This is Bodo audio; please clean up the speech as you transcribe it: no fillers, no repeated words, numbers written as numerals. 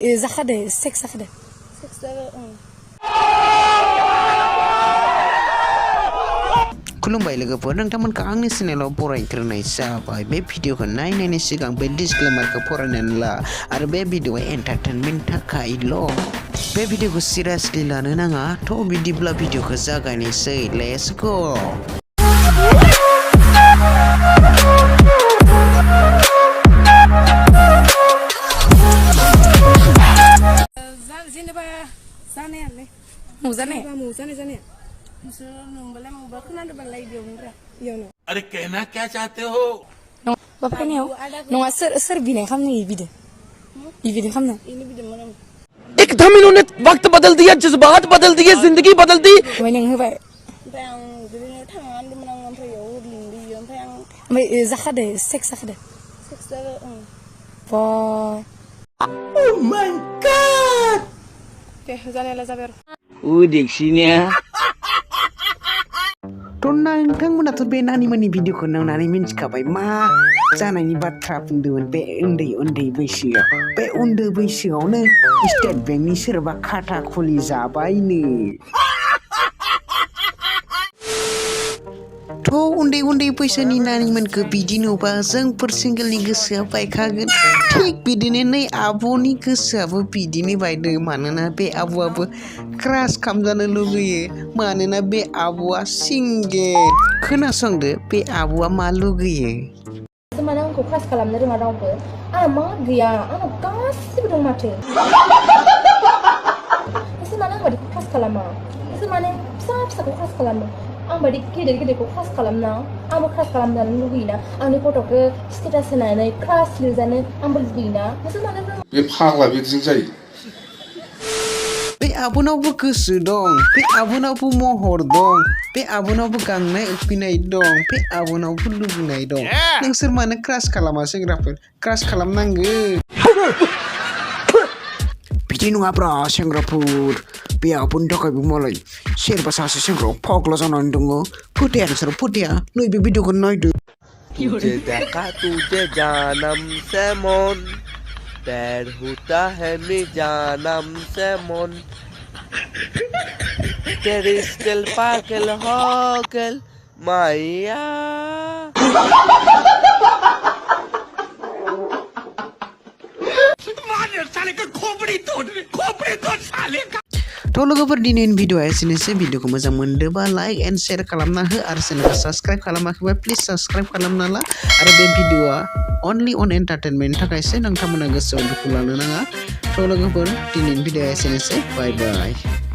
Jakadw, seks Jakadw. खुलुमबाय लोगोफोर नोंथांमोनखौ आंनि चेनेलाव बरायग्रोनाय जाबाय बे भिडिअखौ नायनायनि सिगां बे डिसक्लेमारखौ फरायनानै ला आरो बे भिडिअआ एन्टारटेनमेन्ट थाखायल' बे भिडिअखौ सिरियासलि लानो नाङा थ' बिदिब्ला भिडिअखौ जागायनोसै लेट्स गो जेनेबा जानायानो जानाया अरे कहना क्या चाहते हो नङा सोर बिनाय खामनो बिदि खामनो एकदम इन्होंने वक्त बदल दिया जज्बात बदल दिए जिंदगी बदल दी ओमफ्राय नों होबाय ओमफ्राय Jakadw seks Jakadw Oh my god दे जानायालाय जाबाय आरो देखिनिया थ' नोंथांमोनाथ' बे नानिमोननि भिडिअखौ नायनानै मिन्थिखाबाय मा जानायनि बाथ्रा बुंदोंमोन बे उन्दै बैसोआव बे उन्दै बैसोआवनो स्टेट बेंकनि सोरबा खाता खुलि जाबायनो थ' उन्दै बैसोनि नानिमोनखौ बिदि नुबा जोंफोर सिंगोलनि गोसोआ बायखागोन थिग बिदिनो नै आब'नि गोसोआबो बिदिनो बायदों मानोना बे आब'आबो क्रास खालामजानो लुगैयो मानोना बे आब'आ सिंगेल खोनासंदो बे आब'आ मा लुगैयो माने आंखौ क्रास खालामनो रोङा रावबो आंहा मा गैया आंनाव गासिबो दं माथो नोंसोर माने आंबादि क्रास खालामा नोंसोर माने फिसाखौ क्रास खालामो आंबादि गेदेरखौ क्रास खालामना आंबो क्रास खालामजानो लुगैयोना आंनि फट'खौ स्टेटास होनानै क्रास लिरजानो आंबो लुगैयोना नोंसोर माने बे फाग्ला बिदिजों जायो बे आब'नावबो गोसो दं बे आब'नावबो महर दं बे आब'नावबो गांनाय उखैनाय दं बे आब'नावबो लुबैनाय दं नोंसोर मानो क्रास खालामा सेंग्राफोर क्रास खालामनांगोन बिदि नङाब्रा सेंग्राफोर बे आब'नि थाखायबो मालाय सोरबा सासे सेंग्राया फाग्ला जानानै दङ फोथाया नोंसोर फोथाया नैबे भिडिअखौ नायदो तुझे देखा तुझे जानम से मन पैर होता है मैं जानम से मन तेरी स्टिल पागल हो गल माया थ' लोगोफोर दिनैनि भिडिअआ एसेनोसै भिडिअखौ मोजां मोनदोंबा लाइक एन्ड शेयार खालामना हो आरो चेनेलखौ साबस्क्राइब खालामाखैबा प्लिज साबस्क्राइब खालामना ला आरो बे भिडिअआ अनलि अन एन्टारटेनमेन्टनि थाखायसो नोंथांमोना गोसोआव दुखु लानो नाङा थ' लोगोफोर दिनैनि भिडिअआ एसेनोसै बाय बाय